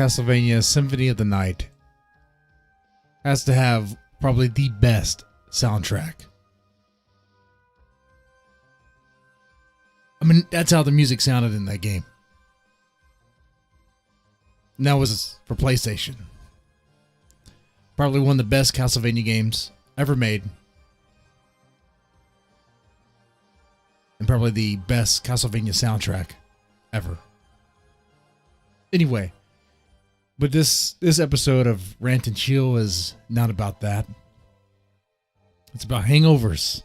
Castlevania Symphony of the Night has to have probably the best soundtrack. I mean, that's how the music sounded in that game. And that was for PlayStation. Probably one of the best Castlevania games ever made. And probably the best Castlevania soundtrack ever. Anyway, but this episode of Rant and Chill is not about that. It's about hangovers.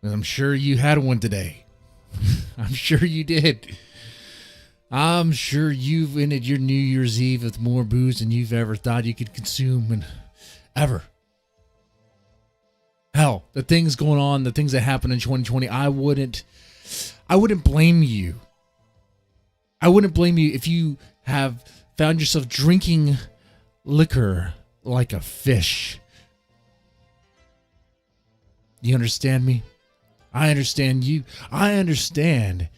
And I'm sure you had one today. I'm sure you did. I'm sure you've ended your New Year's Eve with more booze than you've ever thought you could consume and ever. Hell, the things going on, the things that happened in 2020, I wouldn't blame you. I wouldn't blame you if you have found yourself drinking liquor like a fish. You understand me? I understand you. I understand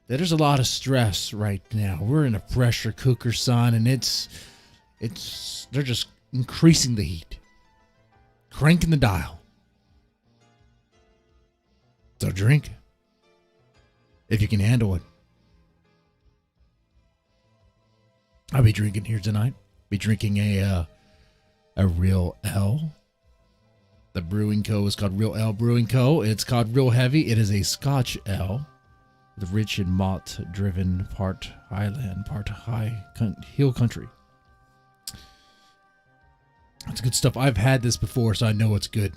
that there's a lot of stress right now. We're in a pressure cooker, son, and they're just increasing the heat. Cranking the dial. So drink. If you can handle it. I'll be drinking here tonight. Be drinking a Real L. The Brewing Co. is called Real L Brewing Co. It's called Real Heavy. It is a Scotch ale. The rich and malt-driven, part highland, part hill country. It's good stuff. I've had this before, so I know it's good.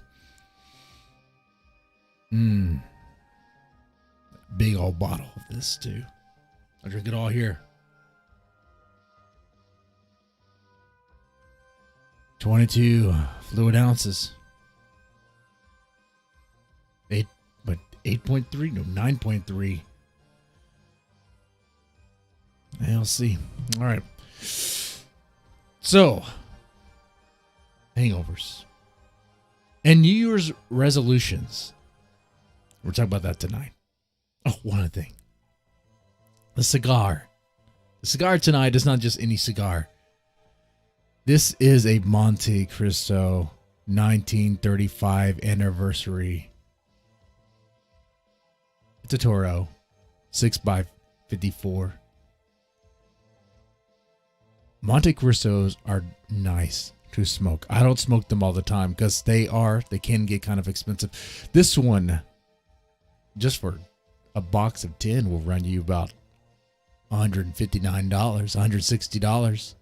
Big old bottle of this, too. I drink it all here. 22 fluid ounces. 8.3? No, 9.3. I'll see. All right. So, hangovers. And New Year's resolutions. We're talking about that tonight. Oh, one other thing. The cigar. The cigar tonight is not just any cigar. This is a Monte Cristo 1935 anniversary. It's a Toro 6x54. Monte Cristos are nice to smoke. I don't smoke them all the time because they can get kind of expensive. This one, just for a box of 10, will run you about $159, $160.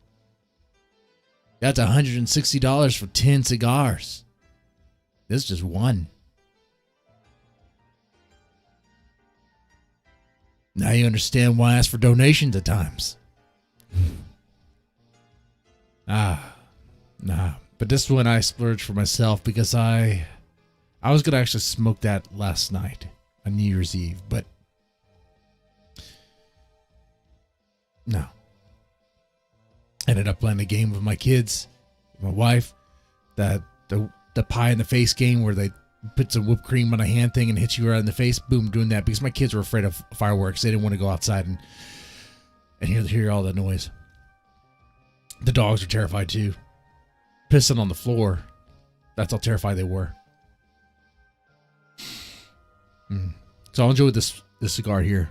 That's $160 for 10 cigars. This is just one. Now you understand why I ask for donations at times. Nah. But this one I splurged for myself because I was going to actually smoke that last night on New Year's Eve, but no. Ended up playing a game with my kids, my wife, the pie in the face game where they put some whipped cream on a hand thing and hit you right in the face. Boom, doing that because my kids were afraid of fireworks. They didn't want to go outside and hear all the noise. The dogs were terrified too. Pissing on the floor. That's how terrified they were. So I'll enjoy this cigar here.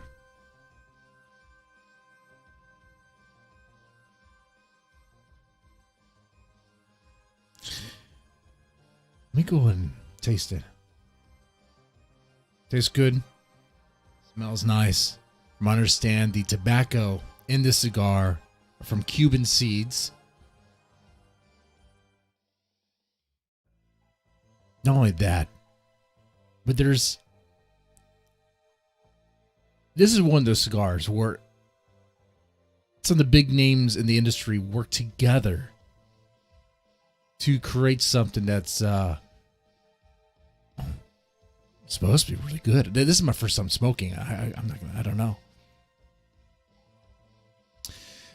Let me go ahead and taste it. Tastes good. Smells nice. From what I understand, the tobacco in this cigar are from Cuban seeds. Not only that, but this is one of those cigars where some of the big names in the industry work together to create something that's supposed to be really good. This is my first time smoking. I don't know.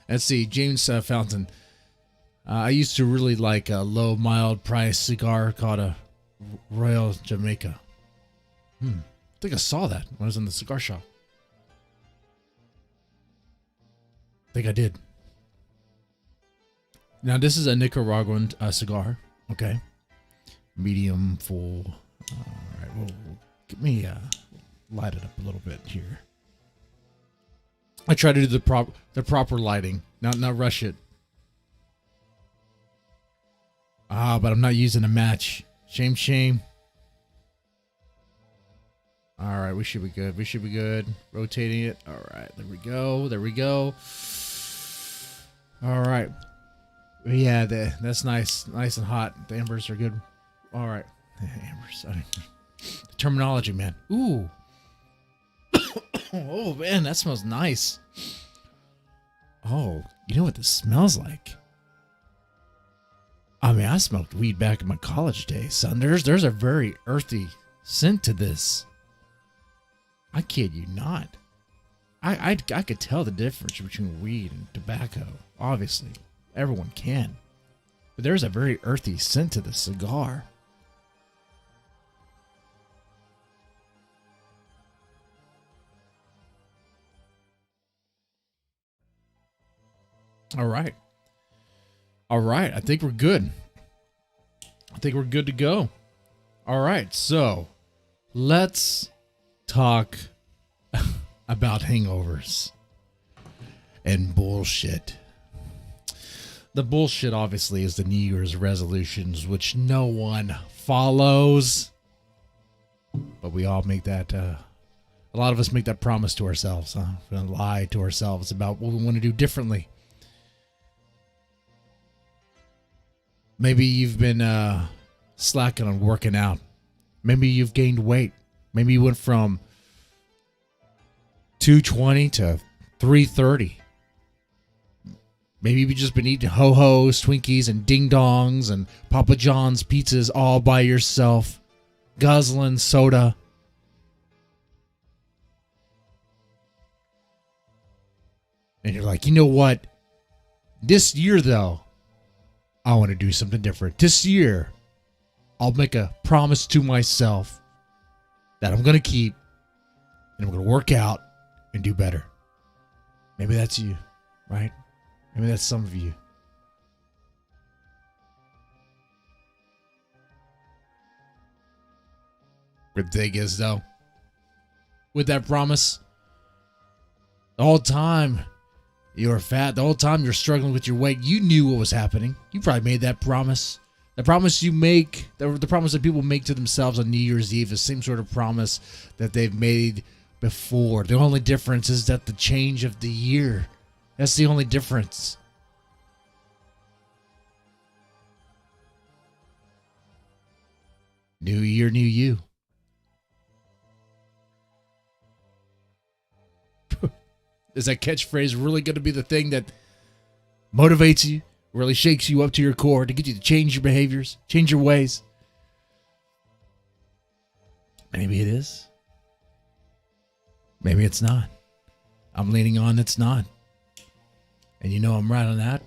Let's see, James Fountain. I used to really like a low, mild price cigar called a Royal Jamaica. I think I saw that when I was in the cigar shop. I think I did. Now this is a Nicaraguan cigar. Okay, medium full. All right, well, get me light it up a little bit here. I try to do the proper lighting, not rush it. But I'm not using a match. Shame. All right, we should be good. We should be good. Rotating it. All right, there we go. All right. Yeah, that's nice and hot. The embers are good. All right. Embers. The terminology, man. Ooh. Oh, man, that smells nice. Oh, you know what this smells like? I mean, I smoked weed back in my college days, son. There's a very earthy scent to this. I kid you not. I could tell the difference between weed and tobacco. Obviously, everyone can. But there's a very earthy scent to the cigar. All right. I think we're good. I think we're good to go. All right. So let's talk about hangovers and bullshit. The bullshit, obviously, is the New Year's resolutions, which no one follows. But we all make that, a lot of us make that promise to ourselves. We're going to lie to ourselves about what we want to do differently. Maybe you've been slacking on working out. Maybe you've gained weight. Maybe you went from 220 to 330. Maybe you've just been eating ho-hos, Twinkies, and ding-dongs, and Papa John's pizzas all by yourself, guzzling soda. And you're like, you know what? This year, though, I want to do something different. This year, I'll make a promise to myself that I'm going to keep, and I'm going to work out and do better. Maybe that's you, right? Maybe that's some of you. The thing is, though, with that promise, the whole time you were fat, the whole time you're struggling with your weight, you knew what was happening. You probably made that promise. The promise you make, the promise that people make to themselves on New Year's Eve, is the same sort of promise that they've made before. The only difference is that the change of the year. That's the only difference. New year, new you. Is that catchphrase really going to be the thing that motivates you, really shakes you up to your core to get you to change your behaviors, change your ways? Maybe it is. Maybe it's not. I'm leaning on it's not. And you know I'm right on that.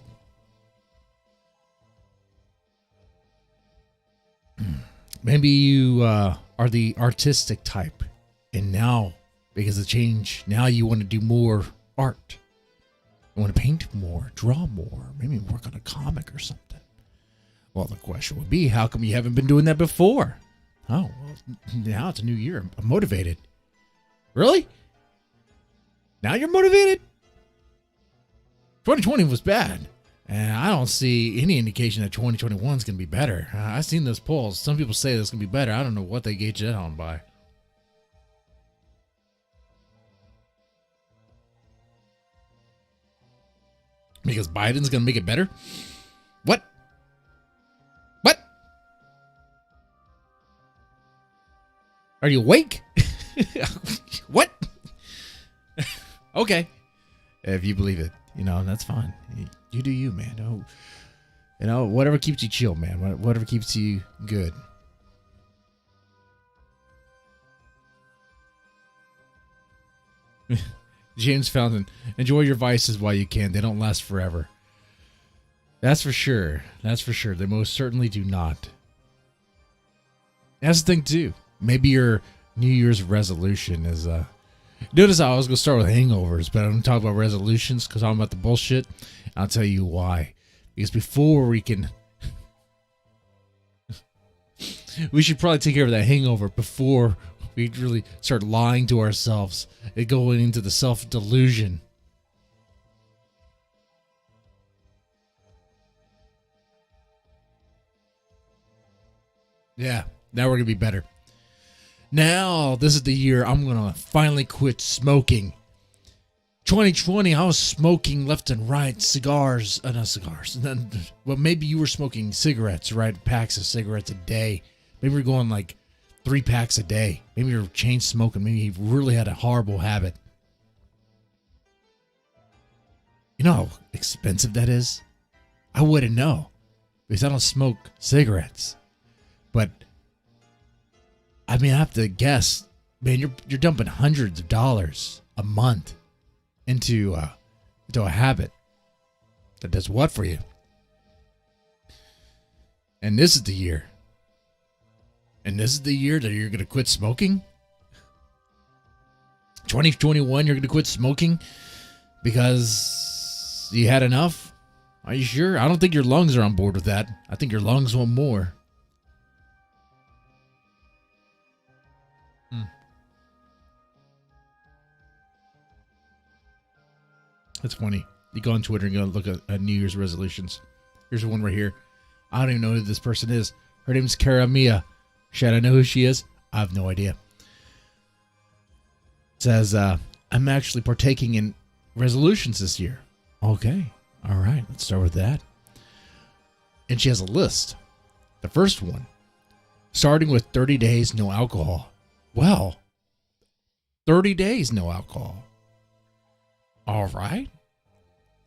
Maybe you are the artistic type, and now, because of the change, now you want to do more art. You want to paint more, draw more, maybe work on a comic or something. Well, the question would be, how come you haven't been doing that before? Oh, well, now it's a new year. I'm motivated. Really? Now you're motivated? 2020 was bad. And I don't see any indication that 2021 is going to be better. I've seen those polls. Some people say it's going to be better. I don't know what they gauge that on by. Because Biden's going to make it better? What? What? Are you awake? What? Okay. If you believe it, that's fine. You do you, man. Whatever keeps you chill, man. Whatever keeps you good. James Fountain, enjoy your vices while you can. They don't last forever. That's for sure. That's for sure. They most certainly do not. That's the thing, too. Maybe your New Year's resolution is... Notice how I was going to start with hangovers, but I'm going to talk about resolutions because I'm about the bullshit. I'll tell you why. Because before we can, we should probably take care of that hangover before we really start lying to ourselves and going into the self-delusion. Yeah, now we're going to be better. Now, this is the year I'm going to finally quit smoking. 2020, I was smoking left and right, cigars, not cigars. Well, maybe you were smoking cigarettes, right? Packs of cigarettes a day. Maybe you're going like 3 packs a day. Maybe you're chain smoking. Maybe you really had a horrible habit. You know how expensive that is? I wouldn't know because I don't smoke cigarettes. But I mean, I have to guess, man, you're dumping hundreds of dollars a month into a habit that does what for you? And this is the year. And this is the year that you're going to quit smoking? 2021, you're going to quit smoking because you had enough? Are you sure? I don't think your lungs are on board with that. I think your lungs want more. That's funny. You go on Twitter and go look at New Year's resolutions. Here's one right here. I don't even know who this person is. Her name is Cara Mia. Should I know who she is? I have no idea. It says, I'm actually partaking in resolutions this year. Okay. All right. Let's start with that. And she has a list. The first one, starting with 30 days, no alcohol. Well, 30 days, no alcohol. All right.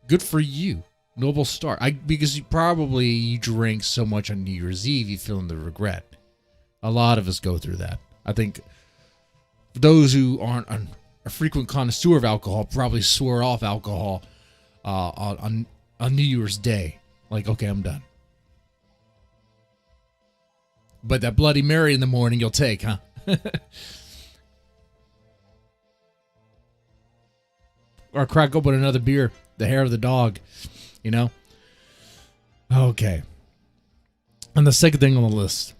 Good for you. Noble start. Because you drank so much on New Year's Eve, you feel the regret. A lot of us go through that. I think those who aren't a frequent connoisseur of alcohol probably swear off alcohol on New Year's Day. Like, okay, I'm done. But that Bloody Mary in the morning you'll take, huh? Or crack open another beer. The hair of the dog, you know? Okay. And the second thing on the list.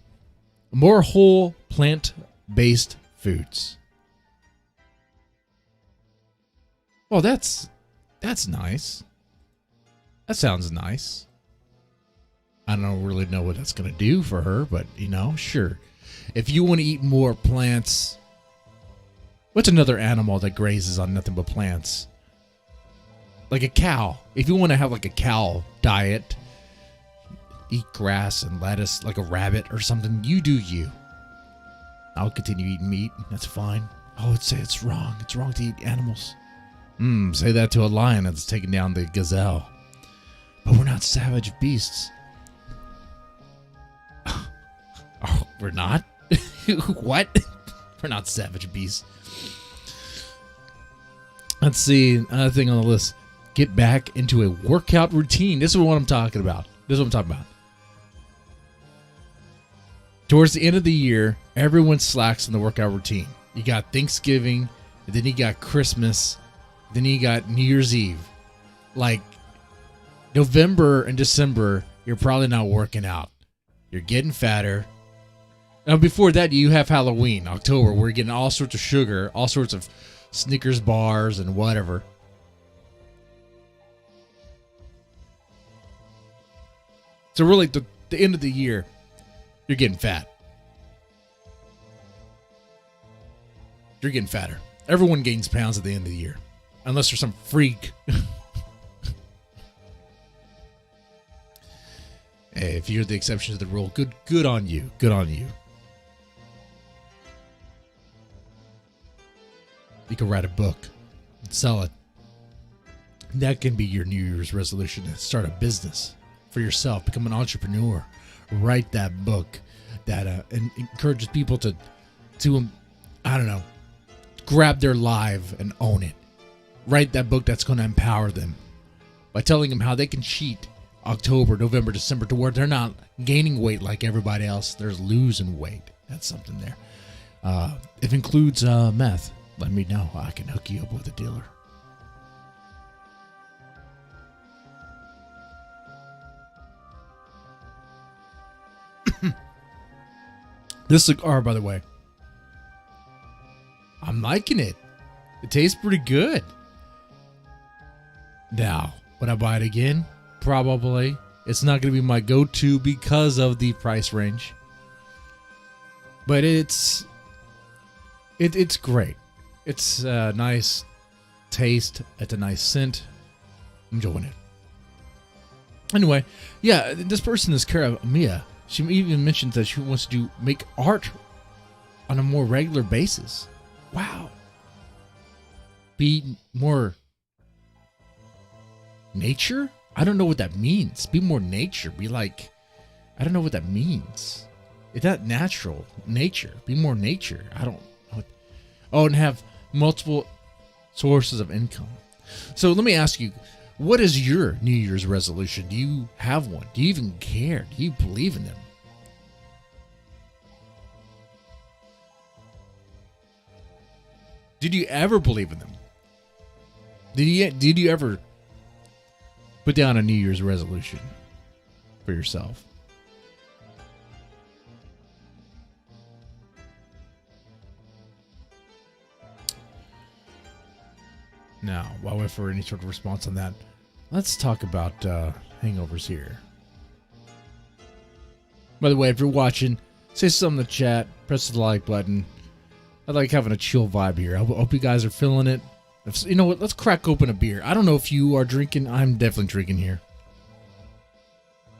More whole plant-based foods. Well, that's nice. That sounds nice. I don't really know what that's going to do for her, but, sure. If you want to eat more plants, what's another animal that grazes on nothing but plants? Like a cow. If you want to have like a cow diet, eat grass and lettuce like a rabbit or something, you do you. I'll continue eating meat. That's fine. Oh, say it's wrong. It's wrong to eat animals. Say that to a lion that's taking down the gazelle. But we're not savage beasts. Oh, we're not? What? We're not savage beasts. Let's see. Another thing on the list. Get back into a workout routine. This is what I'm talking about. Towards the end of the year, everyone slacks in the workout routine. You got Thanksgiving, and then you got Christmas, then you got New Year's Eve. Like November and December, you're probably not working out. You're getting fatter. Now before that, you have Halloween, October. We're getting all sorts of sugar, all sorts of Snickers bars and whatever. So really, the end of the year, you're getting fat. You're getting fatter. Everyone gains pounds at the end of the year. Unless you're some freak. Hey, if you're the exception to the rule, good on you. Good on you. You can write a book and sell it. That can be your New Year's resolution to start a business for yourself, become an entrepreneur, write that book that and encourages people to I don't know, grab their life and own it. Write that book that's going to empower them by telling them how they can cheat October, November, December to where they're not gaining weight like everybody else. They're losing weight. That's something there. If it includes meth, let me know. I can hook you up with a dealer. This cigar, by the way, I'm liking it. It tastes pretty good. Now, would I buy it again? Probably. It's not going to be my go-to because of the price range. But it's great. It's a nice taste. It's a nice scent. I'm enjoying it. Anyway, yeah, this person is Cara Mia. She even mentioned that she wants to make art on a more regular basis. Wow. Be more nature? I don't know what that means. Be more nature. Be like, I don't know what that means. Is that natural? Nature. Be more nature. I don't know. Oh, and have multiple sources of income. So let me ask you, what is your New Year's resolution? Do you have one? Do you even care? Do you believe in them? Did you ever believe in them? Did you ever put down a New Year's resolution for yourself? Now, while we wait for any sort of response on that, let's talk about hangovers here. By the way, if you're watching, say something in the chat, press the like button. I like having a chill vibe here. I hope you guys are feeling it. You know what? Let's crack open a beer. I don't know if you are drinking. I'm definitely drinking here.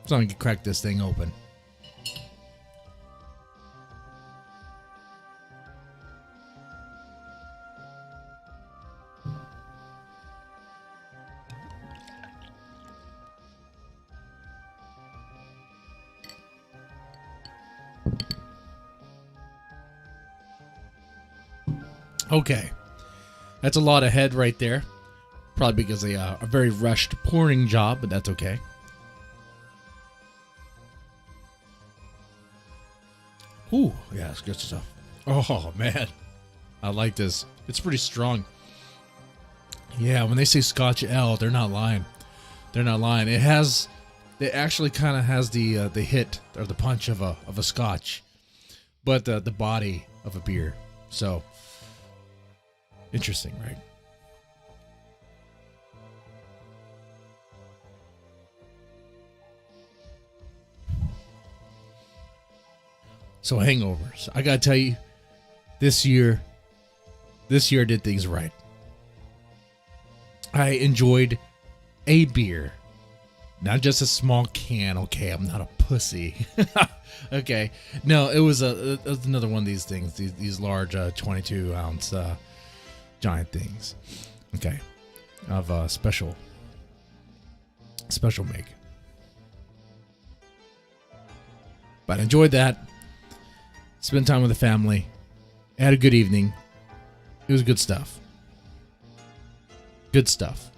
So I can crack this thing open. Okay. That's a lot of head right there. Probably because of a very rushed pouring job, but that's okay. Ooh, yeah, it's good stuff. Oh, man. I like this. It's pretty strong. Yeah, when they say Scotch Ale, they're not lying. They're not lying. It actually kind of has the hit or the punch of a Scotch, but the body of a beer. So, interesting, right? So hangovers. I gotta tell you, this year did things right. I enjoyed a beer, not just a small can. Okay, I'm not a pussy. Okay, no, it was another one of these things. These large 22 ounce giant things. Okay, of special make. But I enjoyed that. Spent time with the family. Had a good evening. It was good stuff. Good stuff.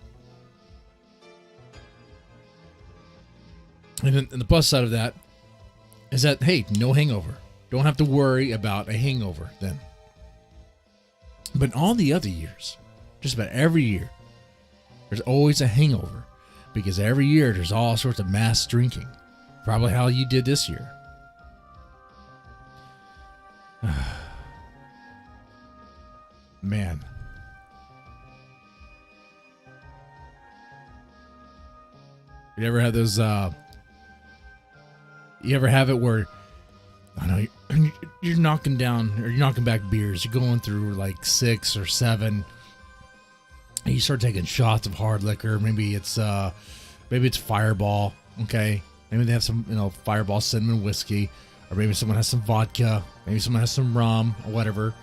And then the plus side of that is that, hey, no hangover. Don't have to worry about a hangover then. But all the other years, just about every year, there's always a hangover. Because every year there's all sorts of mass drinking. Probably how you did this year. Man. You ever have those, you ever have it where, I know, you're knocking down, or you're knocking back beers, you're going through like 6 or 7, and you start taking shots of hard liquor, maybe it's Fireball, okay? Maybe they have some, Fireball cinnamon whiskey, or maybe someone has some vodka, maybe someone has some rum, or whatever,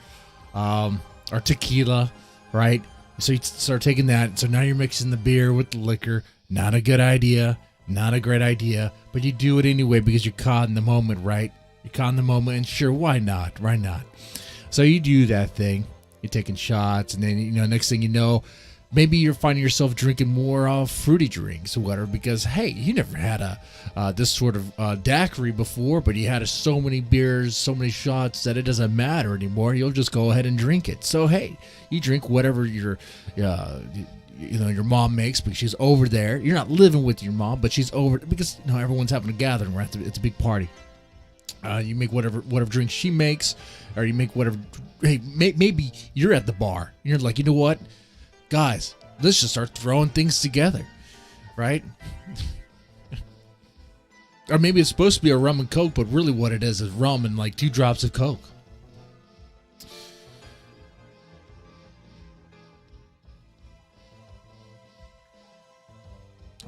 or tequila, right? So you start taking that, so now you're mixing the beer with the liquor. Not a good idea, not a great idea, but you do it anyway because you're caught in the moment, right? You're caught in the moment, and sure, why not? Why not? So you do that thing. You're taking shots, and then, next thing you know, maybe you're finding yourself drinking more fruity drinks or whatever because, hey, you never had this sort of daiquiri before, but you had so many beers, so many shots that it doesn't matter anymore. You'll just go ahead and drink it. So, hey, you drink whatever your mom makes because she's over there. You're not living with your mom, but she's over because everyone's having a gathering, right? It's a big party. You make whatever drink she makes, or you make whatever. Hey, maybe you're at the bar. You're like, you know what, guys, let's just start throwing things together, right? Or maybe it's supposed to be a rum and coke, but really what it is rum and like 2 drops of coke.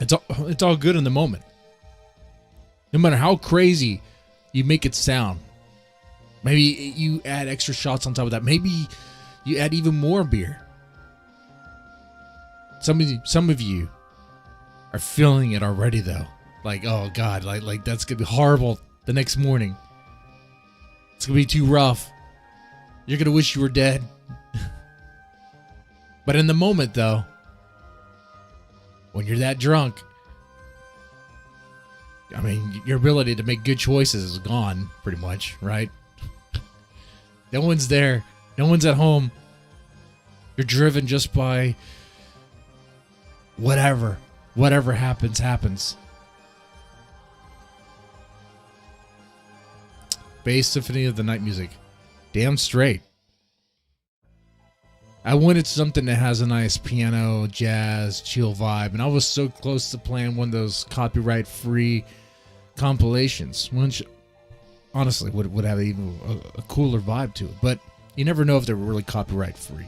It's all good in the moment. No matter how crazy you make it sound. Maybe you add extra shots on top of that. Maybe you add even more beer. Some of you are feeling it already though. Like, oh God, like that's gonna be horrible the next morning. It's gonna be too rough. You're gonna wish you were dead. But in the moment though, when you're that drunk, I mean, your ability to make good choices is gone, pretty much, right? No one's there. No one's at home. You're driven just by whatever. Whatever happens. Bass Symphony of the Night music. Damn straight. I wanted something that has a nice piano, jazz, chill vibe, and I was so close to playing one of those copyright-free compilations, which honestly would have even a cooler vibe to it. But you never know if they're really copyright-free.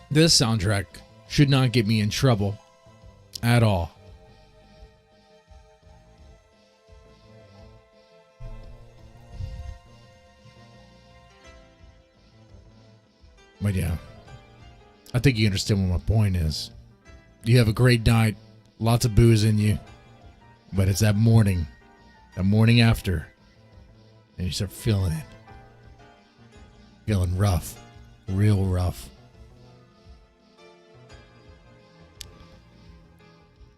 This soundtrack should not get me in trouble at all. But yeah, I think you understand what my point is. You have a great night, lots of booze in you, but it's that morning after, and you start feeling it. Feeling rough, real rough.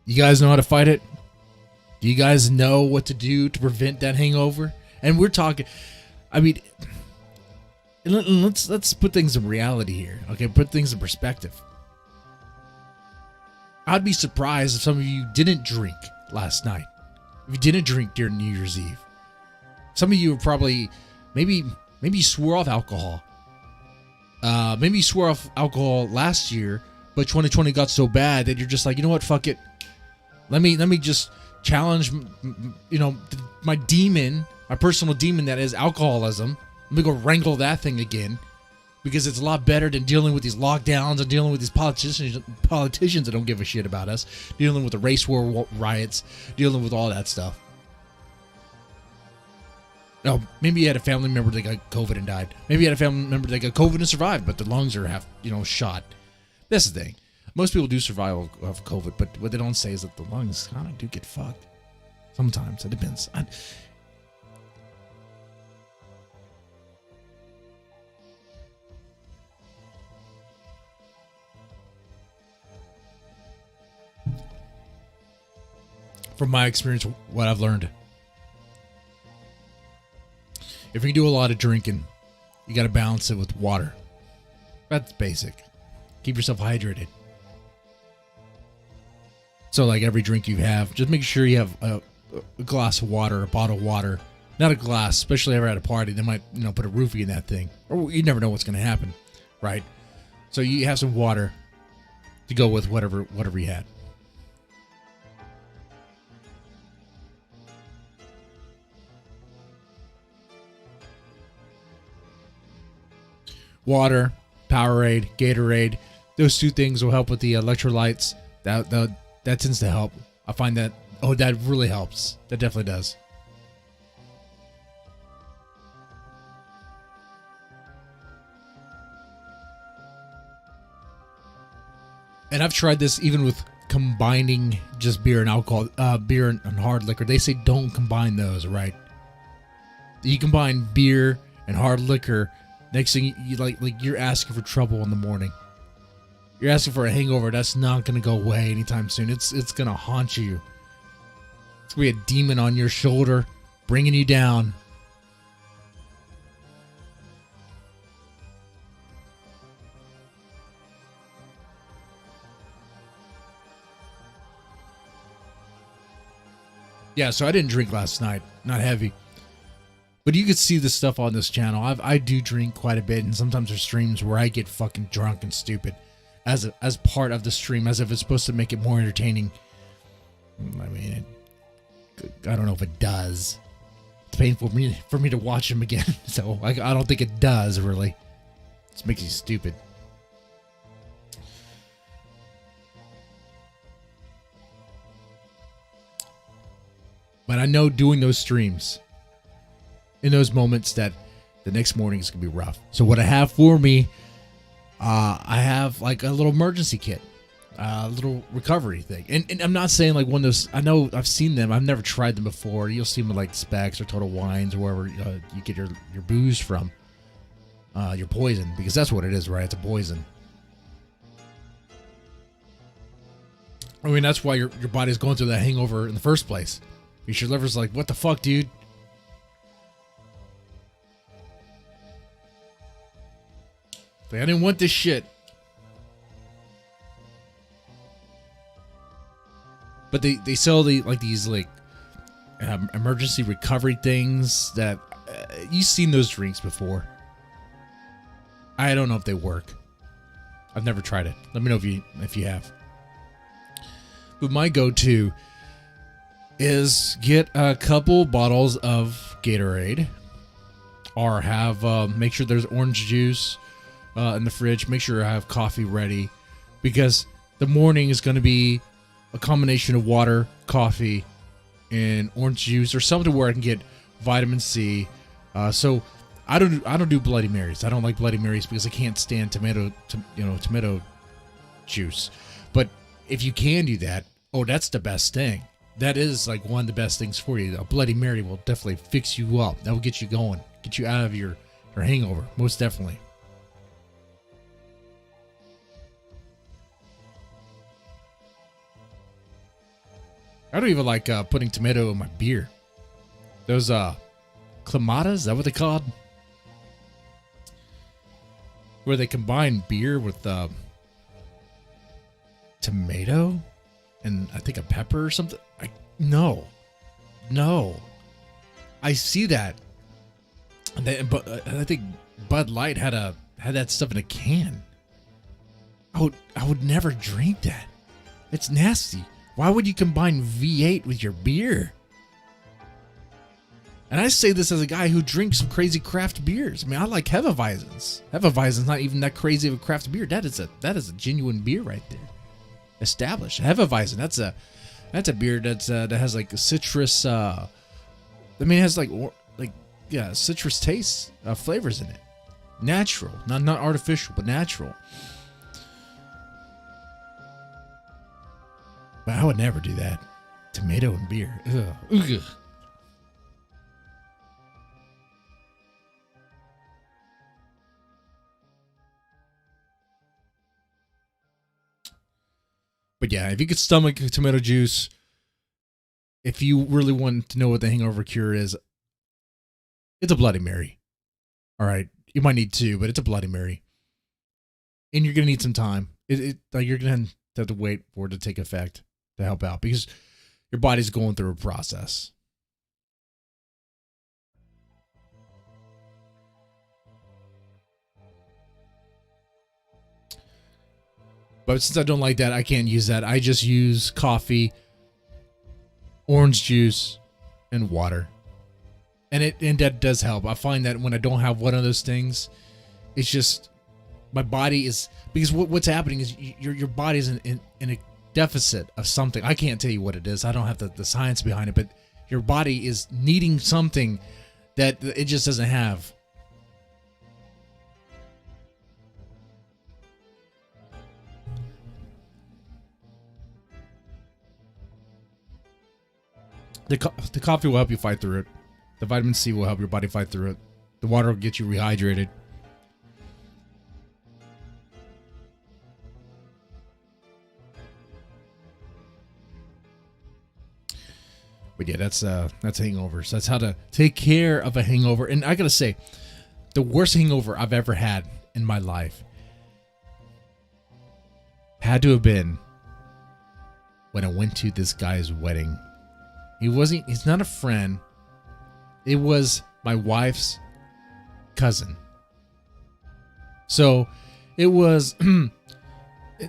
You guys know how to fight it? Do you guys know what to do to prevent that hangover? And we're talking, I mean, let's put things in reality here, okay? Put things in perspective. I'd be surprised if some of you didn't drink last night. If you didn't drink during New Year's Eve. Some of you are probably, maybe you swore off alcohol. Maybe you swore off alcohol last year, but 2020 got so bad that you're just like, you know what, fuck it. Let me just challenge, my demon, my personal demon that is alcoholism. Let me go wrangle that thing again, because it's a lot better than dealing with these lockdowns and dealing with these politicians that don't give a shit about us, dealing with the race war riots, dealing with all that stuff. Oh, maybe you had a family member that got COVID and died. Maybe you had a family member that got COVID and survived, but the lungs are half, shot. That's the thing. Most people do survive of COVID, but what they don't say is that the lungs kind of do get fucked. Sometimes. It depends. From my experience, what I've learned, if you do a lot of drinking, you got to balance it with water. That's basic. Keep yourself hydrated. So like every drink you have, just make sure you have a glass of water, a bottle of water. Not a glass, especially ever at a party. They might, put a roofie in that thing. Or you never know what's going to happen, right? So you have some water to go with whatever you had. Water, Powerade, Gatorade. Those 2 things will help with the electrolytes. That tends to help. I find that, that really helps. That definitely does. And I've tried this even with combining just beer and alcohol, beer and hard liquor. They say don't combine those, right? You combine beer and hard liquor, next thing you like you're asking for trouble in the morning. You're asking for a hangover that's not going to go away anytime soon. It's going to haunt you. It's going to be a demon on your shoulder, bringing you down. Yeah, so I didn't drink last night. Not heavy. But you could see the stuff on this channel. I do drink quite a bit, and sometimes there's streams where I get fucking drunk and stupid as part of the stream, as if it's supposed to make it more entertaining. I mean, I don't know if it does. It's painful for me to watch him again, so I don't think it does, really. It just makes you stupid. But I know doing those streams, in those moments, that the next morning is going to be rough. So what I have for me, I have like a little emergency kit, a little recovery thing. And I'm not saying like one of those, I know I've seen them. I've never tried them before. You'll see them at like Specs or Total Wines or wherever you get your booze from, your poison, because that's what it is, right? It's a poison. I mean, that's why your body's going through that hangover in the first place. Because your liver's like, what the fuck, dude? Like, I didn't want this shit. But they sell these emergency recovery things that you've seen those drinks before. I don't know if they work. I've never tried it. Let me know if you have. But my go-to is get a couple bottles of Gatorade, or have make sure there's orange juice in the fridge. Make sure I have coffee ready, because the morning is going to be a combination of water, coffee, and orange juice, or something where I can get vitamin C. So I don't do Bloody Marys. I don't like Bloody Marys because I can't stand tomato juice. But if you can do that, oh, that's the best thing. That is like one of the best things for you. A Bloody Mary will definitely fix you up. That will get you going, get you out of your hangover, most definitely. I don't even like putting tomato in my beer. Those clamatas, is that what they called? Where they combine beer with tomato and I think a pepper or something. No. I see that. But I think Bud Light had that stuff in a can. I would never drink that. It's nasty. Why would you combine V8 with your beer? And I say this as a guy who drinks some crazy craft beers. I mean, I like Hefeweizens. Hefeweizen's not even that crazy of a craft beer. That is a genuine beer right there. Established. Hefeweizen. That's a beer that has like a citrus. I mean, it has citrus taste flavors in it. Natural, not artificial, but natural. But I would never do that. Tomato and beer. Ugh. But yeah, if you could stomach tomato juice, if you really want to know what the hangover cure is, it's a Bloody Mary. All right, you might need two, but it's a Bloody Mary, and you're gonna need some time. You're gonna have to wait for it to take effect to help out, because your body's going through a process. But since I don't like that, I can't use that. I just use coffee, orange juice, and water. And that does help. I find that when I don't have one of those things, it's just my body is, because what's happening is your body's in a deficit of something. I can't tell you what it is. I don't have the science behind it, but your body is needing something that it just doesn't have. The coffee will help you fight through it. The vitamin C will help your body fight through it. The water will get you rehydrated. But yeah, that's hangovers. That's how to take care of a hangover. And I gotta say, the worst hangover I've ever had in my life had to have been when I went to this guy's wedding He's not a friend. It was my wife's cousin. So it was,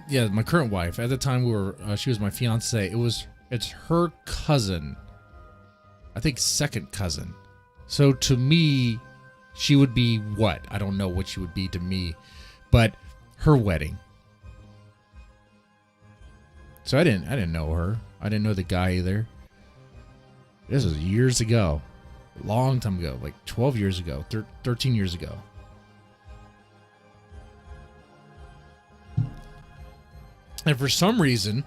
yeah, my current wife. At the time she was my fiance. It's her cousin. I think second cousin. So to me, she would be what? I don't know what she would be to me, but her wedding. So I didn't know her. I didn't know the guy either. This was years ago. A long time ago, like 12 years ago, 13 years ago. And for some reason,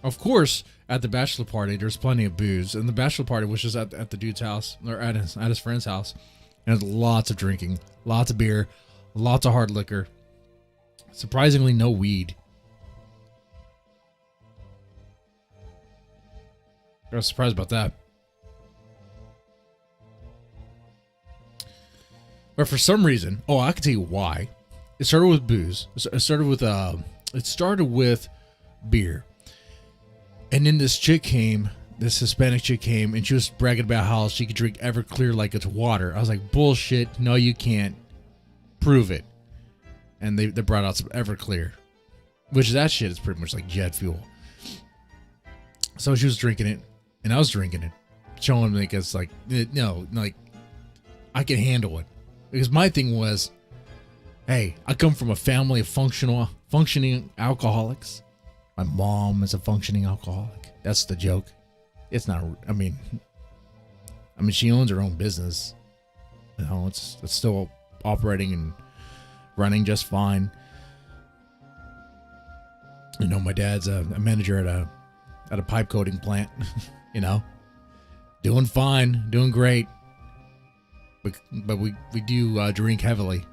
of course, at the bachelor party, there's plenty of booze. And the bachelor party was just at the dude's house, or at his friend's house. And there's lots of drinking, lots of beer, lots of hard liquor. Surprisingly, no weed. I was surprised about that. But for some reason, I can tell you why. It started with booze. It started with beer. And then this Hispanic chick came, and she was bragging about how she could drink Everclear like it's water. I was like, bullshit. No, you can't. Prove it. And they brought out some Everclear, which that shit is pretty much like jet fuel. So she was drinking it, and I was drinking it, showing them like it's like, no, like I can handle it. Because my thing was, hey, I come from a family of functioning alcoholics. My mom is a functioning alcoholic. That's the joke. It's not. I mean, she owns her own business. You know, it's still operating and running just fine. You know, my dad's a manager at a pipe coating plant. You know, doing fine, doing great. But we do drink heavily.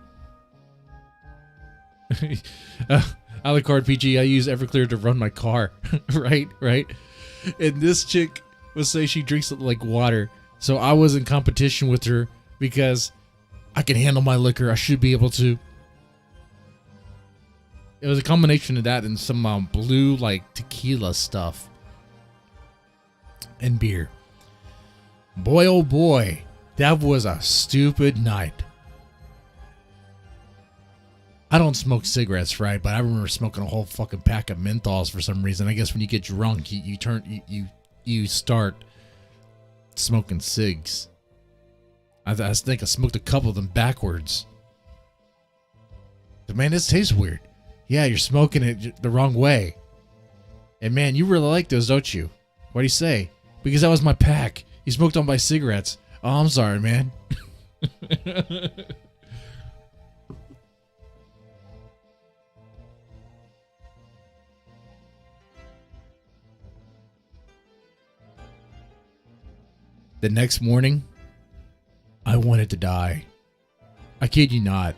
Alucard PG, I use Everclear to run my car. right. And this chick will say she drinks it like water. So I was in competition with her because I can handle my liquor. I should be able to. It was a combination of that and some blue like tequila stuff. And beer. Boy, oh boy. That was a stupid night. I don't smoke cigarettes, right? But I remember smoking a whole fucking pack of menthols for some reason. I guess when you get drunk, you start smoking cigs. I think I smoked a couple of them backwards. But man, this tastes weird. Yeah, you're smoking it the wrong way. And man, you really like those, don't you? What do you say? Because that was my pack. You smoked on my cigarettes. Oh, I'm sorry, man. The next morning, I wanted to die. I kid you not.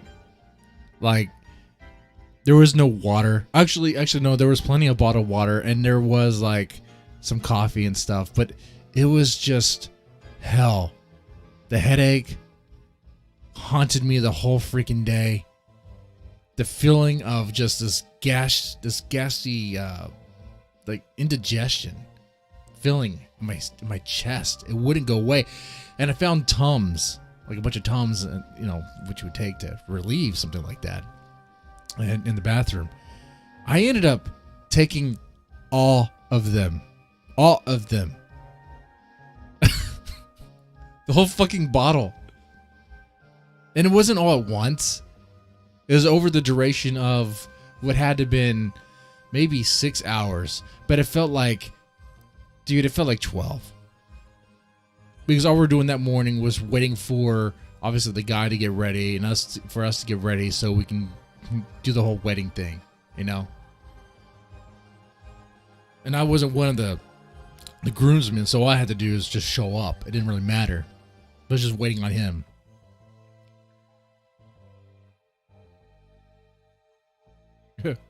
Like, there was no water. Actually, no, there was plenty of bottled water, and there was, like, some coffee and stuff, but it was just hell. The headache haunted me the whole freaking day. The feeling of just this gassy, like indigestion feeling in my chest. It wouldn't go away. And I found Tums, like a bunch of Tums, which you would take to relieve something like that. And in the bathroom, I ended up taking all of them. The whole fucking bottle. And it wasn't all at once. It was over the duration of what had to have been maybe 6 hours. But it felt like, 12. Because all we were doing that morning was waiting for, obviously, the guy to get ready and for us to get ready so we can do the whole wedding thing, you know? And I wasn't one of the groomsmen, so all I had to do is just show up. It didn't really matter. I was just waiting on him.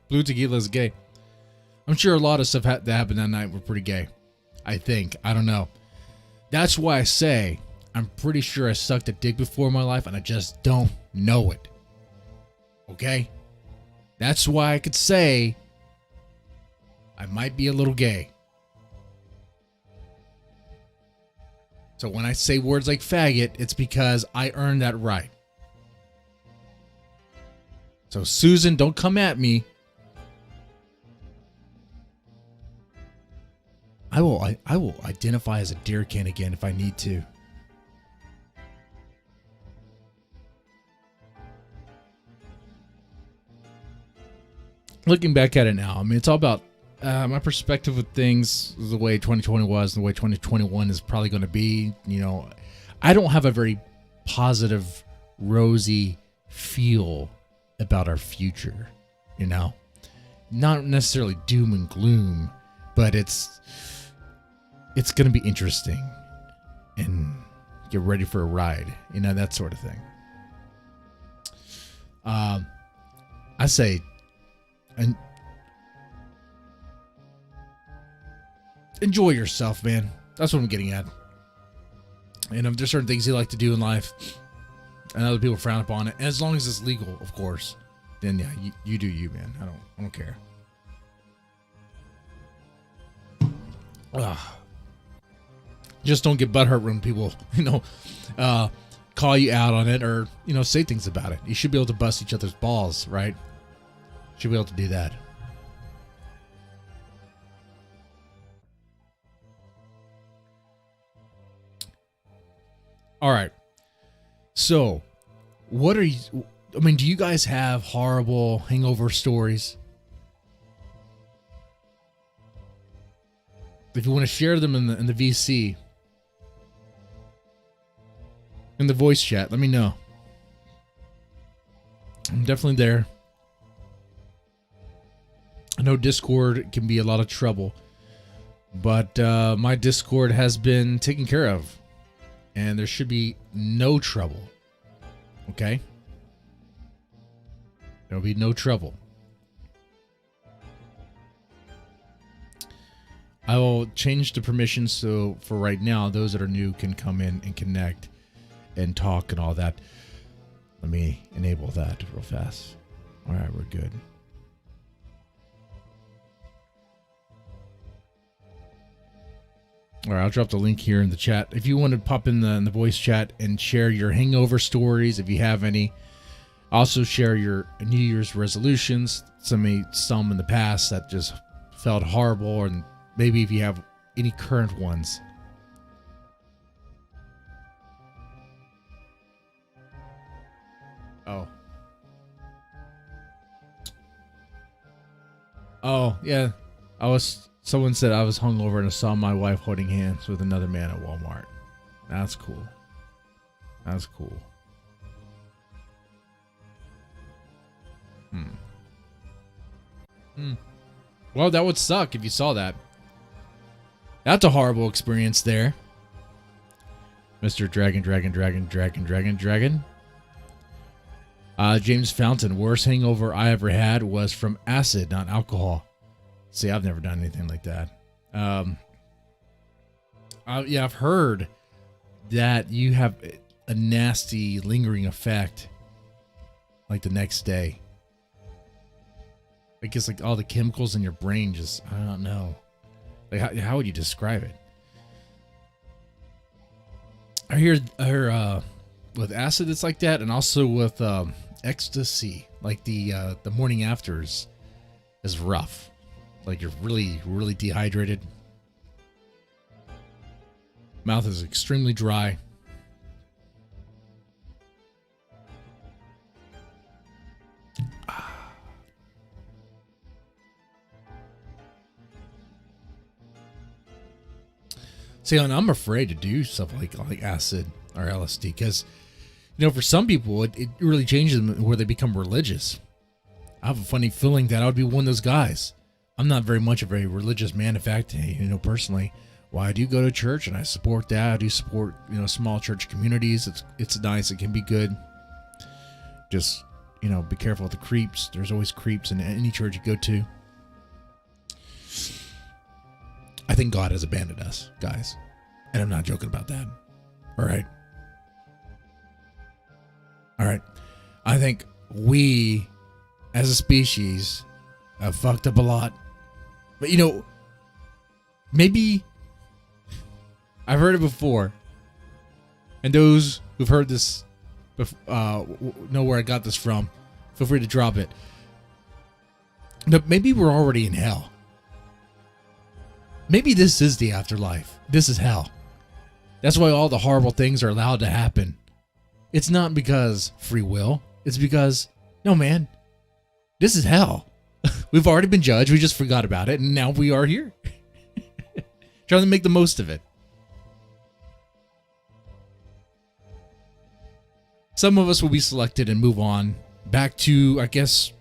Blue tequila is gay. I'm sure a lot of stuff that happened that night were pretty gay. I think. I don't know. That's why I say I'm pretty sure I sucked a dick before in my life and I just don't know it. Okay? That's why I could say I might be a little gay. So when I say words like faggot, it's because I earned that right. So Susan, don't come at me. I will identify as a deer can again if I need to. Looking back at it now, I mean, it's all about my perspective of things, the way 2020 was, and the way 2021 is probably going to be. You know, I don't have a very positive, rosy feel about our future. You know, not necessarily doom and gloom, but it's going to be interesting, and get ready for a ride. You know, that sort of thing. I say, and enjoy yourself, man. That's what I'm getting at. And if there's certain things you like to do in life and other people frown upon it, and as long as it's legal, of course, then yeah, you do you, man. I don't care. Just don't get butthurt when people, call you out on it or, say things about it. You should be able to bust each other's balls, right? Should be able to do that. All right. So, do you guys have horrible hangover stories? If you want to share them in the VC, in the voice chat, let me know. I'm definitely there. I know Discord can be a lot of trouble, but my Discord has been taken care of, and there should be no trouble. Okay? There'll be no trouble. I will change the permissions so for right now, those that are new can come in and connect and talk and all that. Let me enable that real fast. All right, we're good. All right, I'll drop the link here in the chat. If you want to pop in the voice chat and share your hangover stories, if you have any. Also share your New Year's resolutions. Some in the past that just felt horrible, and maybe if you have any current ones. Oh, yeah. Someone said I was hungover and I saw my wife holding hands with another man at Walmart. That's cool. That's cool. Well, that would suck if you saw that. That's a horrible experience there. Mr. Dragon. James Fountain, worst hangover I ever had was from acid, not alcohol. See, I've never done anything like that. I've heard that you have a nasty lingering effect like the next day. I guess like all the chemicals in your brain just, I don't know. Like how would you describe it? I hear with acid it's like that, and also with ecstasy, like the morning afters is rough. Like you're really, really dehydrated. Mouth is extremely dry. See, and I'm afraid to do stuff like acid or LSD because, for some people, it really changes them where they become religious. I have a funny feeling that I would be one of those guys. I'm not very much of a religious man. In fact, personally, I do go to church and I support that. I do support, small church communities. It's nice. It can be good. Just, be careful with the creeps. There's always creeps in any church you go to. I think God has abandoned us, guys. And I'm not joking about that. All right. I think we, as a species, have fucked up a lot. But, maybe I've heard it before. And those who've heard this know where I got this from. Feel free to drop it. But maybe we're already in hell. Maybe this is the afterlife. This is hell. That's why all the horrible things are allowed to happen. It's not because free will. It's because, no man, this is hell. We've already been judged. We just forgot about it. And now we are here. Trying to make the most of it. Some of us will be selected and move on back to, I guess,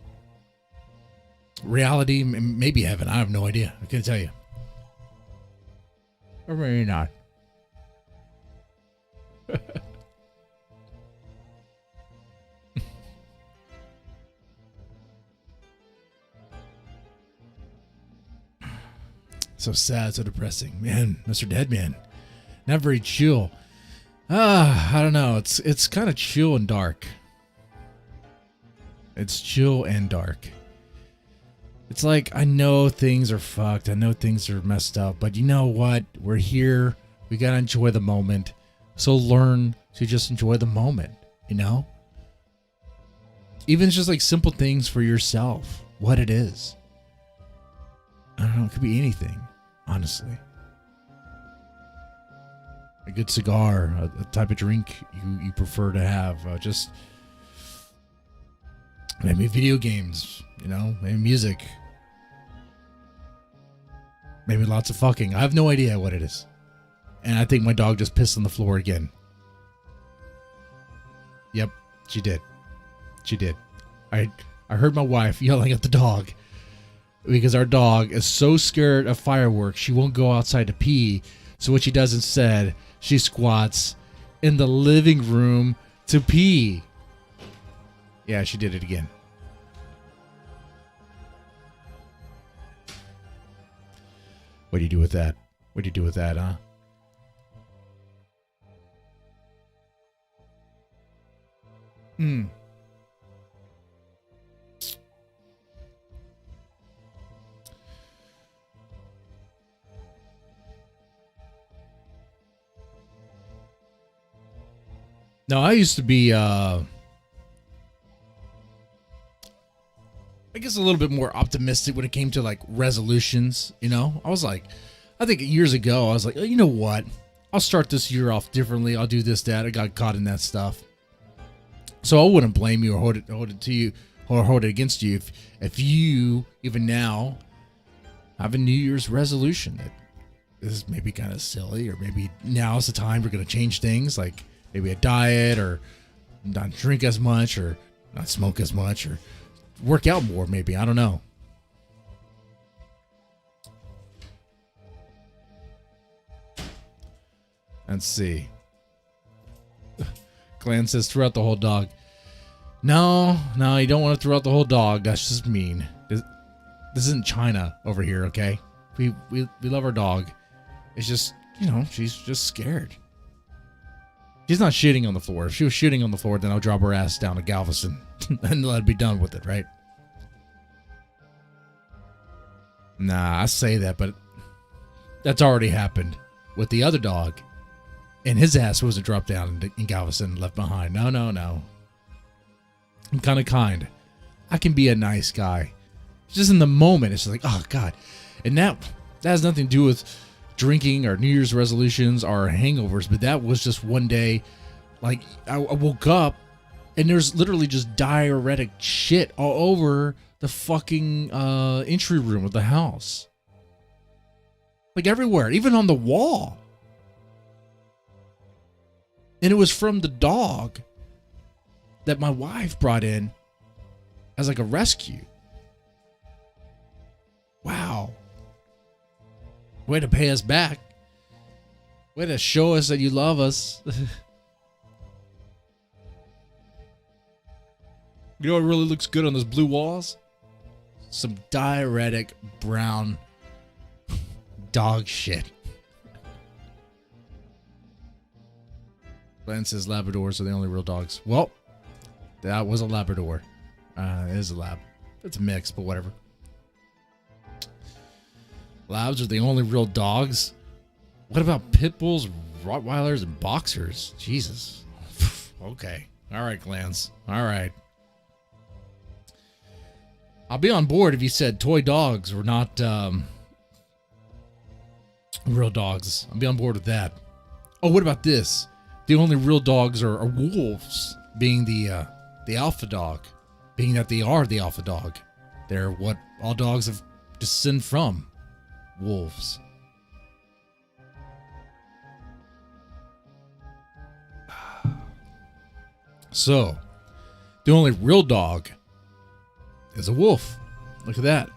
reality, maybe heaven. I have no idea. I can't tell you. Or maybe not. So sad, so depressing. Man, MrDeadman. Not very chill. I don't know. It's kind of chill and dark. It's chill and dark. It's like, I know things are fucked. I know things are messed up. But you know what? We're here. We got to enjoy the moment. So learn to just enjoy the moment, you know? Even just like simple things for yourself. What it is. I don't know. It could be anything, honestly. A good cigar, a type of drink you prefer to have. Just maybe video games, you know? Maybe music. Maybe lots of fucking. I have no idea what it is. And I think my dog just pissed on the floor again. Yep, she did. She did. I heard my wife yelling at the dog because our dog is so scared of fireworks she won't go outside to pee. So what she does instead, she squats in the living room to pee. Yeah, she did it again. What do you do with that? What do you do with that, huh? No, I used to be, I guess a little bit more optimistic when it came to like resolutions, you know? I was like, I think years ago, I was like, oh, you know what? I'll start this year off differently. I'll do this, that. I got caught in that stuff. So I wouldn't blame you or hold it to you or hold it against you if you, even now, have a New Year's resolution that is maybe kind of silly, or maybe now's the time we're going to change things, like maybe a diet, or not drink as much, or not smoke as much, or work out more, maybe. I don't know. Let's see. Glenn says, throw out the whole dog. No, you don't want to throw out the whole dog. That's just mean. This isn't China over here, okay? We love our dog. It's just, you know, she's just scared. She's not shitting on the floor. If she was shitting on the floor, then I'll drop her ass down to Galveston and let it be done with it, right? Nah, I say that, but that's already happened with the other dog. And his ass wasn't dropped down in Galveston and left behind. No. I'm kind of kind. I can be a nice guy. Just in the moment, it's just like, oh, God. And that has nothing to do with drinking or New Year's resolutions or hangovers, but that was just one day. Like, I woke up and there's literally just diuretic shit all over the fucking entry room of the house. Like everywhere, even on the wall. And it was from the dog that my wife brought in as like a rescue. Wow. Way to pay us back. Way to show us that you love us. You know what really looks good on those blue walls? Some diuretic brown dog shit. Glenn says Labradors are the only real dogs. Well, that was a Labrador. It is a lab. It's a mix, but whatever. Labs are the only real dogs? What about pit bulls, Rottweilers and boxers. Jesus. Okay. All right, Glance. All right. I'll be on board if you said toy dogs were not real dogs. I'll be on board with that. Oh, what about this? The only real dogs are wolves, being the alpha dog, being that they are the alpha dog. They're what all dogs have descended from, wolves. So, the only real dog is a wolf. Look at that.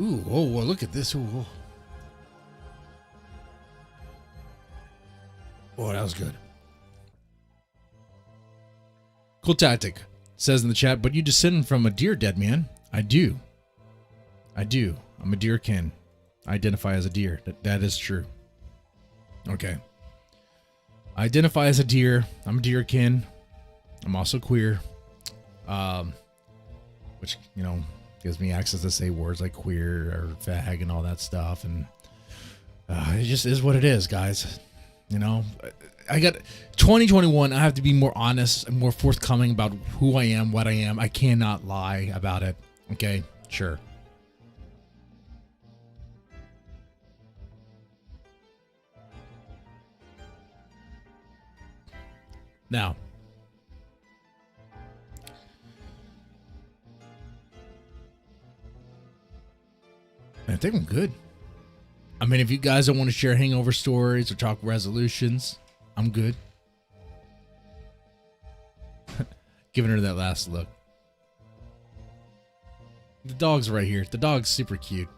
Ooh, oh, well, look at this. Ooh, oh. Oh, that was good. Cool tactic, says in the chat, but you descend from a deer, dead man. I do. I'm a deer kin. I identify as a deer. That is true. Okay. I identify as a deer. I'm a deer kin. I'm also queer. Which, gives me access to say words like queer or fag and all that stuff. And it just is what it is, guys. I got 2021. I have to be more honest and more forthcoming about who I am, what I am. I cannot lie about it. Okay, sure. Now, I think I'm good. I mean, if you guys don't want to share hangover stories or talk resolutions, I'm good. Giving her that last look. The dog's right here. The dog's super cute.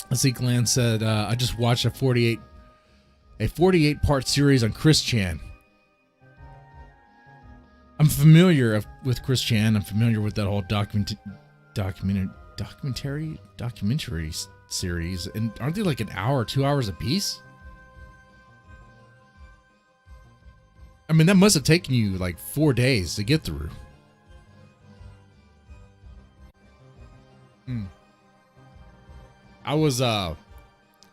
Let's see, Glenn said, I just watched a 48 part series on Chris Chan. I'm familiar with Chris Chan. I'm familiar with that whole documentary series. And aren't they like an hour or 2 hours a piece? I mean, that must have taken you like 4 days to get through. I was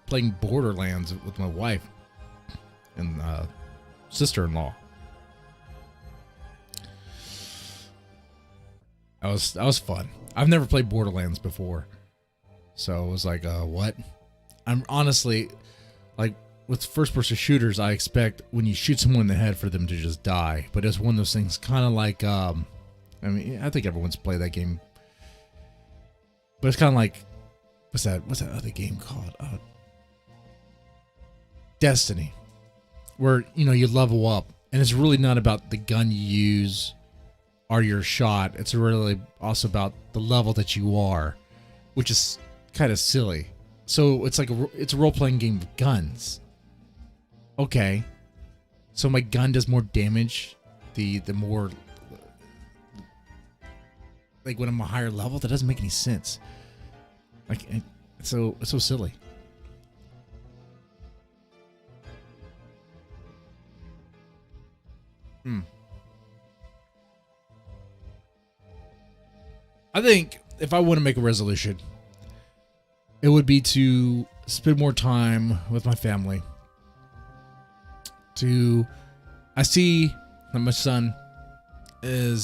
playing Borderlands with my wife and sister-in-law. That was fun. I've never played Borderlands before, so it was like, what? I'm honestly, like, with first-person shooters, I expect when you shoot someone in the head for them to just die. But it's one of those things, kind of like, I mean, I think everyone's played that game, but it's kind of like, what's that other game called? Destiny, where you level up, and it's really not about the gun you use or your shot. It's really also about the level that you are, which is kind of silly. So it's like it's a role-playing game with guns. Okay, so my gun does more damage the more, like, when I'm a higher level. That doesn't make any sense. Like, it's so silly. I think if I want to make a resolution, it would be to spend more time with my family. I see that my son he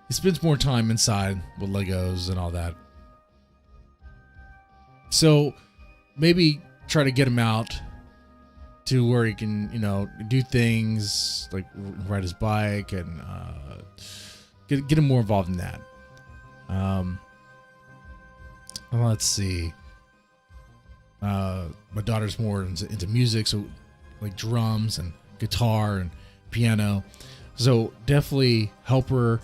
spends more time inside with Legos and all that. So maybe try to get him out to where he can, do things like ride his bike and get him more involved in that. Let's see. My daughter's more into music, so like drums and guitar and piano. So definitely help her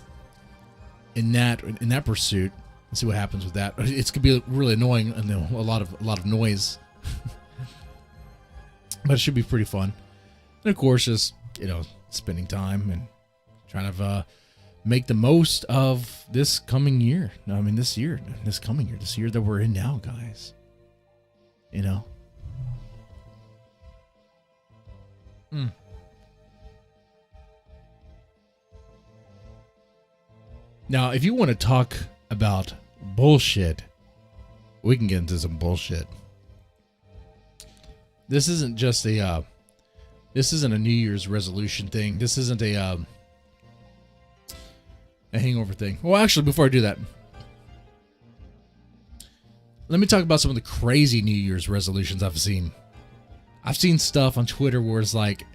in that pursuit and see what happens with that. It's gonna be really annoying and a lot of noise, but it should be pretty fun. And of course, just spending time and trying to make the most of this coming year. No, I mean this year that we're in now, guys. You know. Now, if you want to talk about bullshit, we can get into some bullshit. This isn't just a New Year's resolution thing. This isn't a hangover thing. Well, actually, before I do that, let me talk about some of the crazy New Year's resolutions I've seen. I've seen stuff on Twitter where it's like,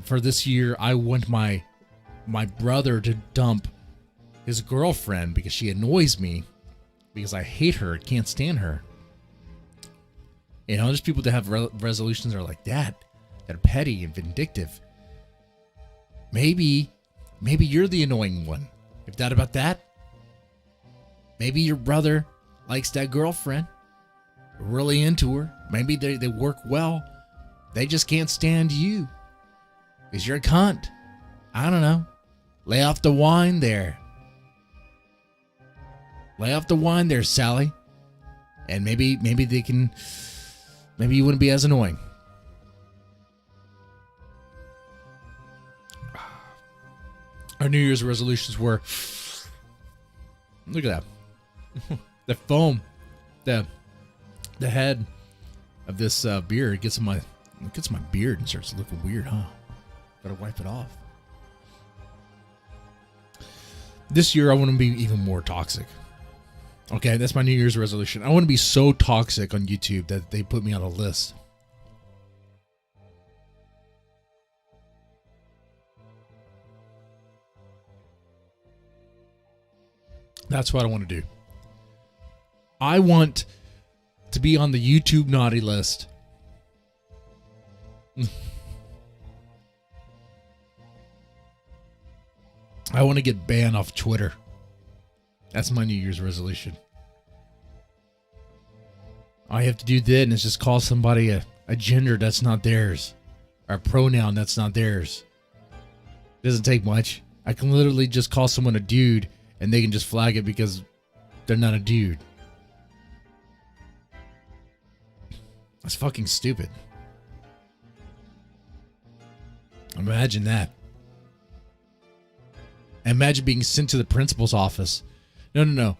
for this year, I want my brother to dump his girlfriend because she annoys me, because I hate her, can't stand her. You know, there's people that have resolutions that are like that are petty and vindictive. Maybe you're the annoying one. If that about that, maybe your brother likes that girlfriend, really into her. Maybe they work well. They just can't stand you because you're a cunt. I don't know. Lay off the wine there. Lay off the wine there, Sally. And maybe they can, maybe you wouldn't be as annoying. Our New Year's resolutions were, look at that. The foam, the head of this beer gets in my beard and starts looking weird, huh? Gotta wipe it off. This year I want to be even more toxic. Okay, that's my New Year's resolution. I want to be so toxic on YouTube that they put me on a list. That's what I want to do. I want to be on the YouTube naughty list. I want to get banned off Twitter. That's my New Year's resolution. All you have to do then is just call somebody a gender that's not theirs, or a pronoun that's not theirs. It doesn't take much. I can literally just call someone a dude and they can just flag it because they're not a dude. That's fucking stupid. Imagine that. Imagine being sent to the principal's office. No.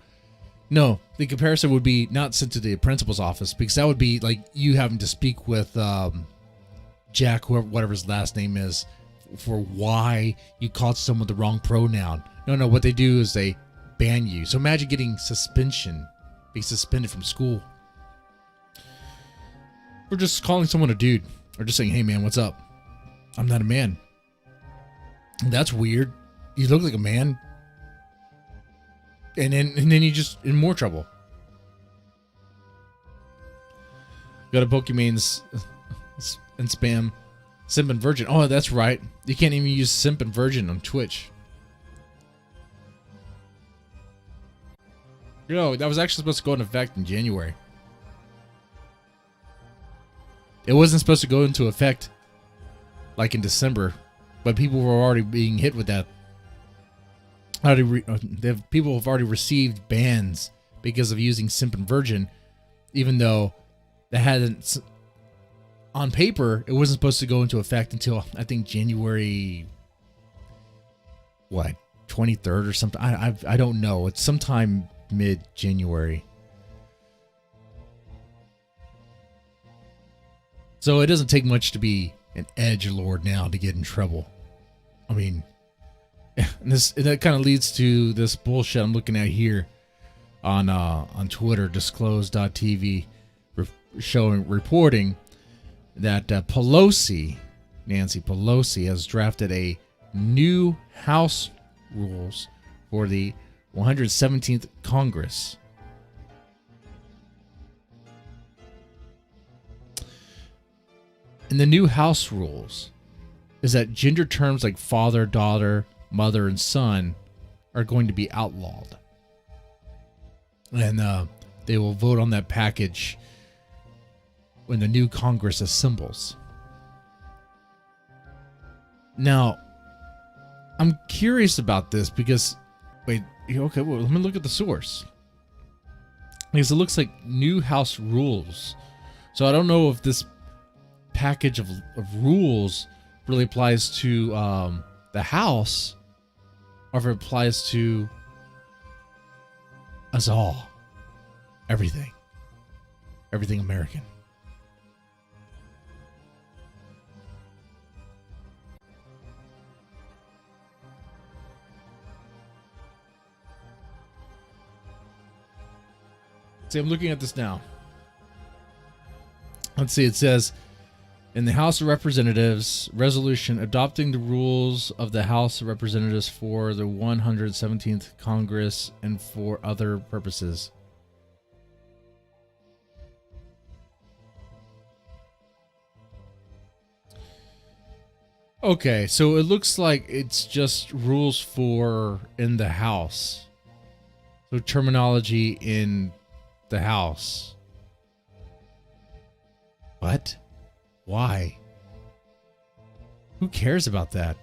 The comparison would be not sent to the principal's office, because that would be like you having to speak with Jack, whatever his last name is, for why you called someone the wrong pronoun. No. What they do is they ban you. So imagine getting suspension, being suspended from school. Or just calling someone a dude, or just saying, "Hey man, what's up? I'm not a man." That's weird. You look like a man. And then you just in more trouble. Go to Pokemon's and spam Simp and Virgin. Oh, that's right. You can't even use Simp and Virgin on Twitch. That was actually supposed to go into effect in January. It wasn't supposed to go into effect like in December, but people were already being hit with that. People have already received bans because of using Simp and Virgin, even though that hadn't, on paper, it wasn't supposed to go into effect until I think January 23rd or something. I don't know. It's sometime mid-January. So it doesn't take much to be an edgelord now to get in trouble. I mean, and that kind of leads to this bullshit I'm looking at here on Twitter, disclose.tv, reporting that Nancy Pelosi has drafted a new House rules for the 117th Congress. And the new House rules is that gender terms like father, daughter, mother, and son are going to be outlawed. And they will vote on that package when the new Congress assembles. Now, I'm curious about this because, wait, okay, well, let me look at the source. Because it looks like new house rules. So I don't know if this package of rules really applies to the house or if it applies to us all. Everything. Everything American. See, I'm looking at this now. Let's see, it says, in the House of Representatives, resolution adopting the rules of the House of Representatives for the 117th Congress and for other purposes. Okay, so it looks like it's just rules for in the House. So terminology in the House. What? Why? Who cares about that?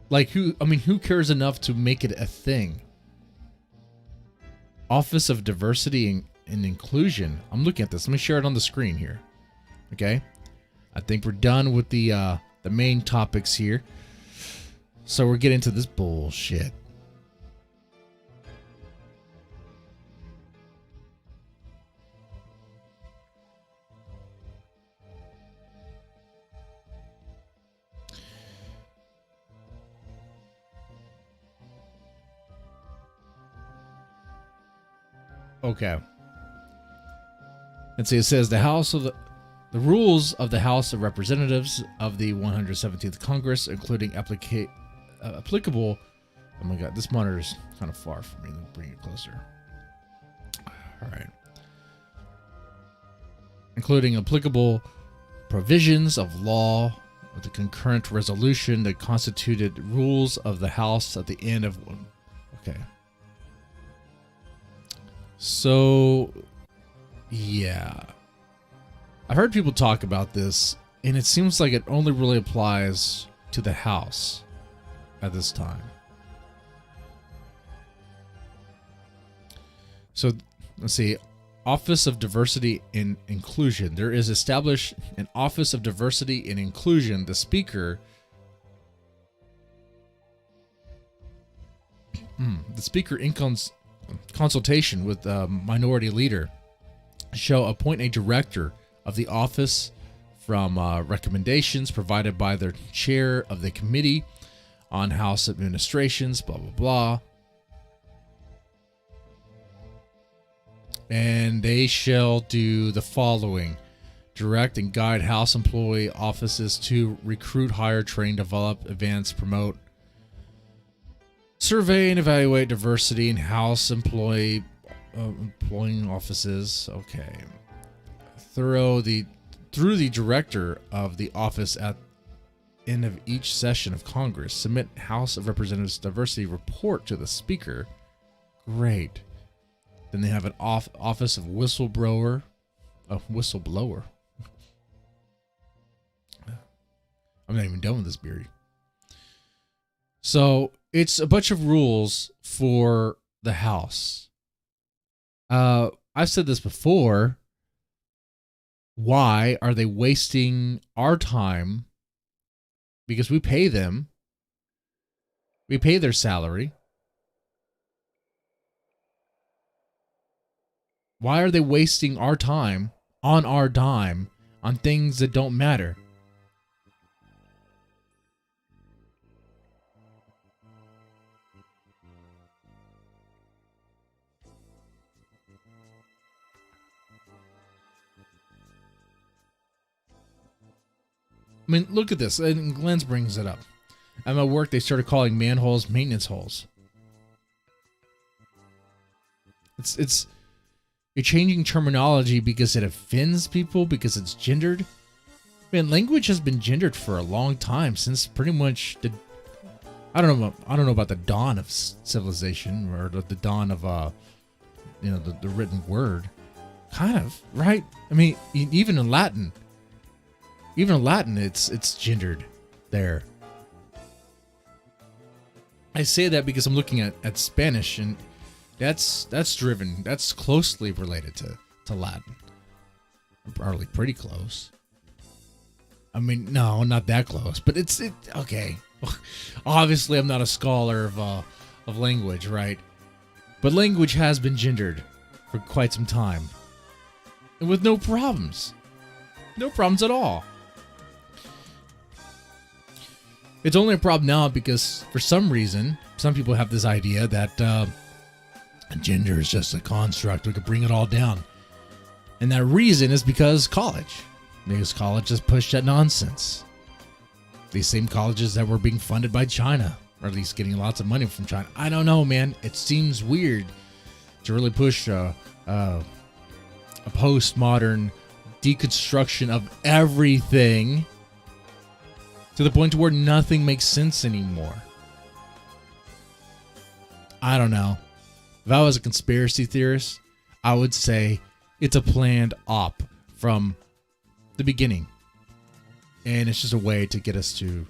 Like who cares enough to make it a thing? Office of Diversity and Inclusion. I'm looking at this. Let me share it on the screen here. Okay? I think we're done with the main topics here. So we're getting to this bullshit. Okay. Let's see. It says the rules of the House of Representatives of the 117th Congress, including applicable. Oh my God, this monitor is kind of far from me. Let me bring it closer. All right. Including applicable provisions of law with the concurrent resolution that constituted rules of the House at the end of one. Okay. So, yeah. I've heard people talk about this, and it seems like it only really applies to the House at this time. So, let's see. Office of Diversity and Inclusion. There is established an Office of Diversity and Inclusion. The Speaker... in consultation with the minority leader, shall appoint a director of the office from recommendations provided by the chair of the Committee on House Administrations, blah, blah, blah. And they shall do the following: direct and guide House employee offices to recruit, hire, train, develop, advance, promote, survey, and evaluate diversity in House employing offices. Okay. Through the director of the office at end of each session of Congress, submit House of Representatives diversity report to the Speaker. Great. Then they have an office of whistleblower. Whistleblower. I'm not even done with this, Beery. So it's a bunch of rules for the House. I've said this before. Why are they wasting our time? Because we pay them. We pay their salary. Why are they wasting our time on our dime on things that don't matter? I mean, look at this. And Glenn's brings it up. At my work, they started calling manholes maintenance holes. You're changing terminology because it offends people, because it's gendered. Man, language has been gendered for a long time, since pretty much the I don't know about the dawn of civilization or the dawn of the written word. Kind of, right? I mean, even in Latin, it's gendered there. I say that because I'm looking at Spanish, and that's closely related to Latin. Probably pretty close. I mean, no, not that close, but it's okay. Obviously, I'm not a scholar of language, right? But language has been gendered for quite some time, and with no problems at all. It's only a problem now because, for some reason, some people have this idea that gender is just a construct. We could bring it all down. And that reason is because college. Because college has pushed that nonsense. These same colleges that were being funded by China, or at least getting lots of money from China. I don't know, man. It seems weird to really push a postmodern deconstruction of everything to the point where nothing makes sense anymore. I don't know. If I was a conspiracy theorist, I would say it's a planned op from the beginning. And it's just a way to get us to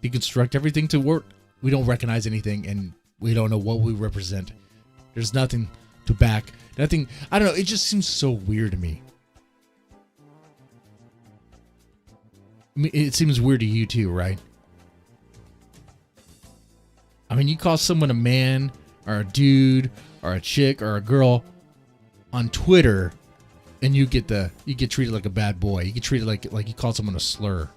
deconstruct everything to work. We don't recognize anything, and we don't know what we represent. There's nothing to back. Nothing. I don't know. It just seems so weird to me. I mean, it seems weird to you too, right? I mean, you call someone a man or a dude or a chick or a girl on Twitter, and you get treated like a bad boy. You get treated like you call someone a slur.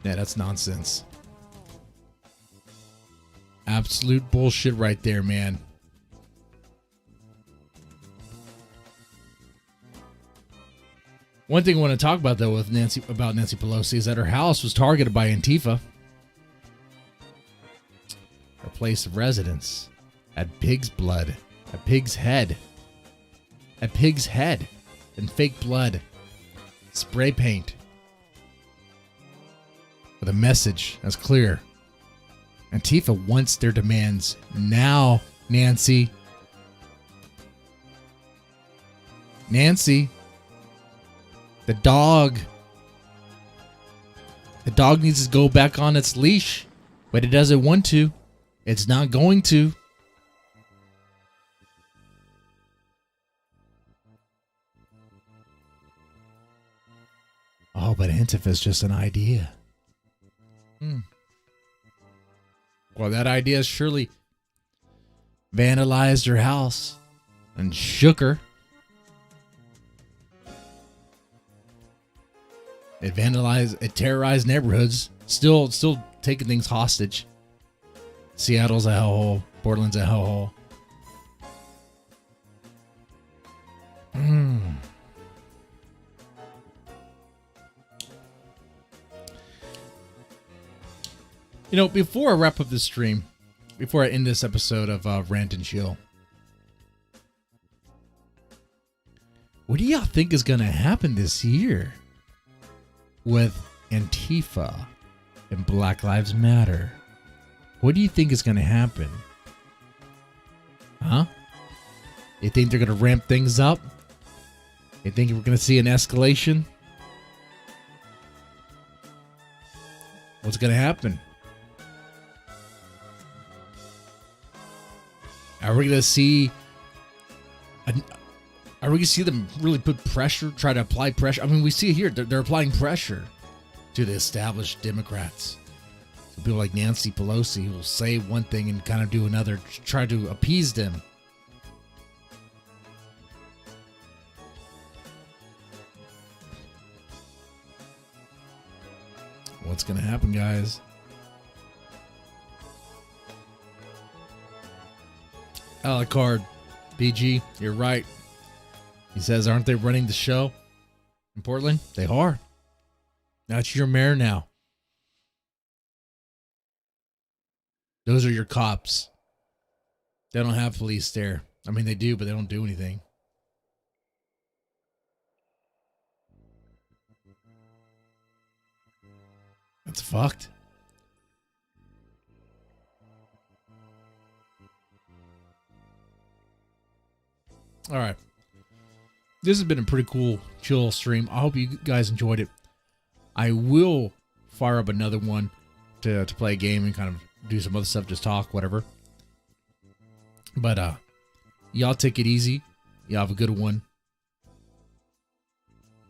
Yeah, that's nonsense. Absolute bullshit right there, man. One thing I want to talk about, though, with Nancy Pelosi is that her house was targeted by Antifa. Her place of residence had pig's blood, a pig's head, and fake blood, spray paint, with a message that's clear. Antifa wants their demands now, Nancy. The dog needs to go back on its leash, but it doesn't want to. It's not going to. Oh, but Antifa is just an idea. Well, that idea surely vandalized her house and shook her. It terrorized neighborhoods. Still taking things hostage. Seattle's a hellhole. Portland's a hellhole. You know, before I wrap up this stream, before I end this episode of Rant and Chill, what do y'all think is going to happen this year with Antifa and Black Lives Matter? What do you think is going to happen? Huh? You think they're going to ramp things up? You think we're going to see an escalation? What's going to happen? Are we going to see them really put pressure, try to apply pressure? I mean, we see it here. They're applying pressure to the established Democrats. So people like Nancy Pelosi will say one thing and kind of do another, try to appease them. What's going to happen, guys? Alucard, PG, you're right. He says, aren't they running the show in Portland? They are. That's your mayor now. Those are your cops. They don't have police there. I mean, they do, but they don't do anything. That's fucked. All right. This has been a pretty cool, chill stream. I hope you guys enjoyed it. I will fire up another one to play a game and kind of do some other stuff, just talk, whatever. But y'all take it easy. Y'all have a good one.